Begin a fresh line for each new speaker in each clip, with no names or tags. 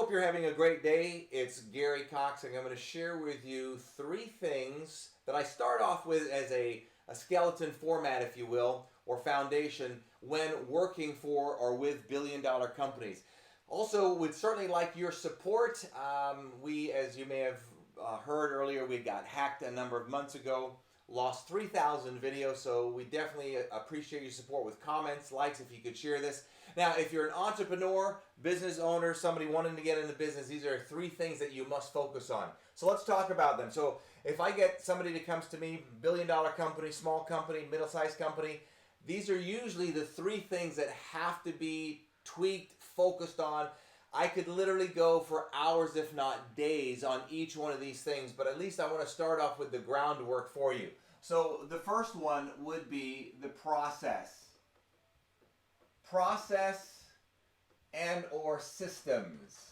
hope you're having a great day. It's Gary Cox, and I'm going to share with you 3 things that I start off with as a skeleton format, if you will, or foundation when working for or with billion-dollar companies. Also, would certainly like your support. We, as you may have heard earlier, we got hacked a number of months ago, lost 3,000 videos, so we definitely appreciate your support with comments, likes, if you could share this. Now, if you're an entrepreneur, business owner, somebody wanting to get into business, these are 3 things that you must focus on. So let's talk about them. So if I get somebody that comes to me, billion-dollar company, small company, middle-sized company, these are usually the 3 things that have to be tweaked, focused on. I could literally go for hours, if not days, on each one of these things, but at least I want to start off with the groundwork for you. So the first one would be the process. Process and or systems.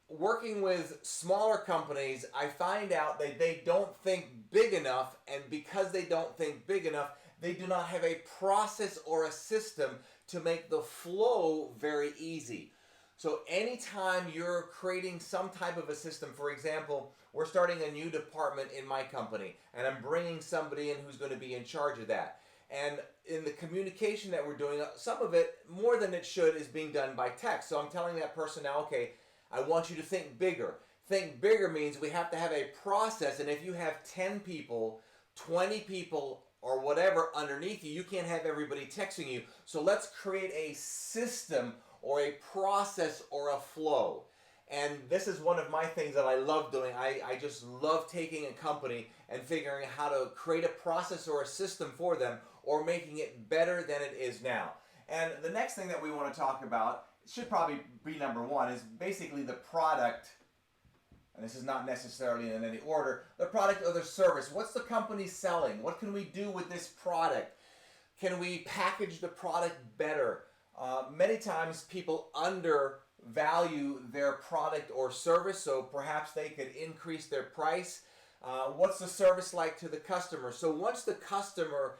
Working with smaller companies, I find out that they don't think big enough, and because they don't think big enough, they do not have a process or a system to make the flow very easy. So anytime you're creating some type of a system, for example, we're starting a new department in my company, and I'm bringing somebody in who's going to be in charge of that. And in the communication that we're doing, some of it, more than it should, is being done by text. So I'm telling that person now, okay, I want you to think bigger. Think bigger means we have to have a process, and if you have 10 people, 20 people, or whatever underneath you, you can't have everybody texting you. So let's create a system or a process or a flow. And this is one of my things that I love doing. I just love taking a company and figuring out how to create a process or a system for them, or making it better than it is now. And the next thing that we want to talk about, it should probably be number 1, is basically the product. And this is not necessarily in any order, the product or the service. What's the company selling? What can we do with this product? Can we package the product better? Many times people undervalue their product or service, so perhaps they could increase their price. What's the service like to the customer? So once the customer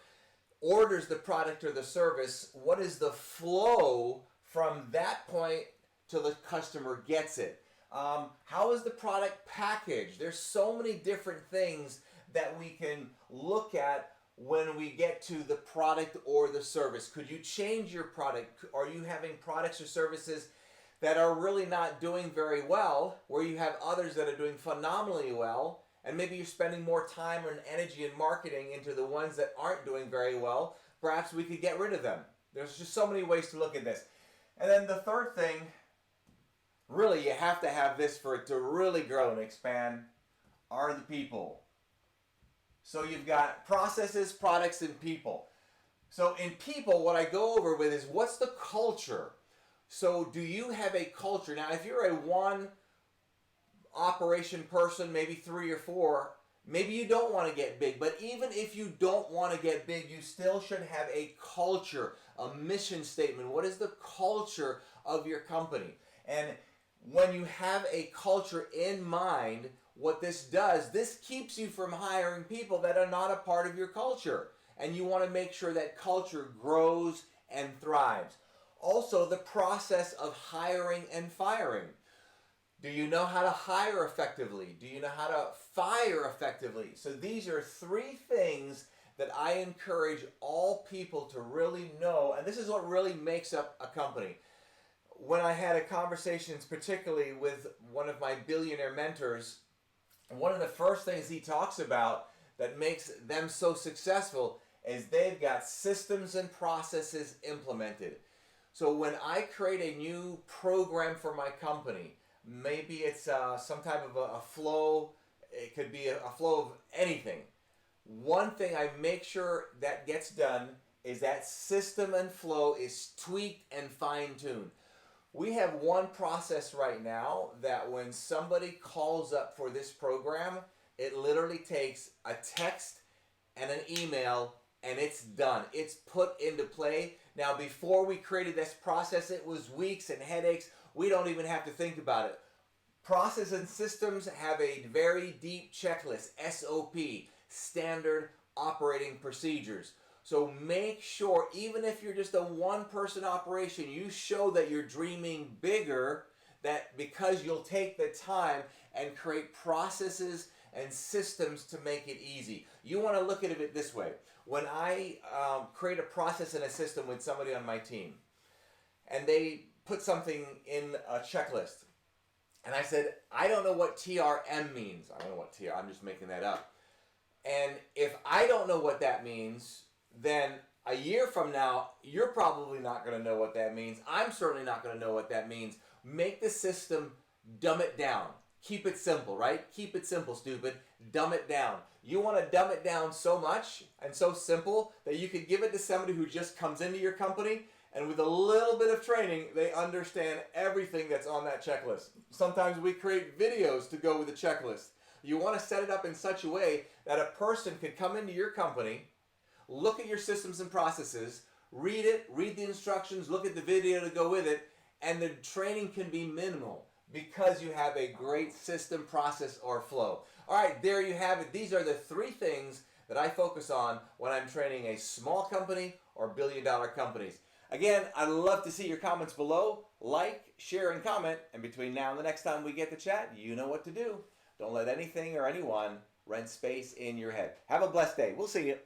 orders the product or the service, what is the flow from that point till the customer gets it? How is the product packaged? There's so many different things that we can look at when we get to the product or the service. Could you change your product? Are you having products or services that are really not doing very well, where you have others that are doing phenomenally well, and maybe you're spending more time and energy in marketing into the ones that aren't doing very well? Perhaps we could get rid of them. There's just so many ways to look at this. And then the third thing, really, you have to have this for it to really grow and expand, are the people. So you've got processes, products, and people. So in people, what I go over with is, what's the culture? So do you have a culture? Now, if you're a 1 operation person, maybe 3 or 4, maybe you don't want to get big. But even if you don't want to get big, you still should have a culture, a mission statement. What is the culture of your company? And when you have a culture in mind, what this does, this keeps you from hiring people that are not a part of your culture. And you want to make sure that culture grows and thrives. Also, the process of hiring and firing. Do you know how to hire effectively? Do you know how to fire effectively? So these are 3 things that I encourage all people to really know, and this is what really makes up a company. When I had a conversation, particularly with one of my billionaire mentors, one of the first things he talks about that makes them so successful is they've got systems and processes implemented. So when I create a new program for my company, maybe it's some type of a flow, it could be a flow of anything. One thing I make sure that gets done is that system and flow is tweaked and fine-tuned. We have one process right now that when somebody calls up for this program, it literally takes a text and an email and it's done. It's put into play. Now, before we created this process, it was weeks and headaches. We don't even have to think about it. Process and systems have a very deep checklist, SOP, standard operating procedures. So make sure, even if you're just a one-person operation, you show that you're dreaming bigger, that because you'll take the time and create processes and systems to make it easy. You want to look at it this way. When I create a process and a system with somebody on my team, and they put something in a checklist, and I said, I don't know what TRM means. I don't know what TRM, I'm just making that up. And if I don't know what that means, then a year from now, you're probably not going to know what that means. I'm certainly not going to know what that means. Make the system, dumb it down. Keep it simple, right? Keep it simple, stupid. Dumb it down. You want to dumb it down so much and so simple that you could give it to somebody who just comes into your company, and with a little bit of training, they understand everything that's on that checklist. Sometimes we create videos to go with the checklist. You want to set it up in such a way that a person could come into your company, look at your systems and processes, read it, read the instructions, look at the video to go with it, and the training can be minimal because you have a great system, process, or flow. All right, there you have it. These are the 3 things that I focus on when I'm training a small company or billion-dollar companies. Again, I'd love to see your comments below. Like, share, and comment. And between now and the next time we get to chat, you know what to do. Don't let anything or anyone rent space in your head. Have a blessed day. We'll see you.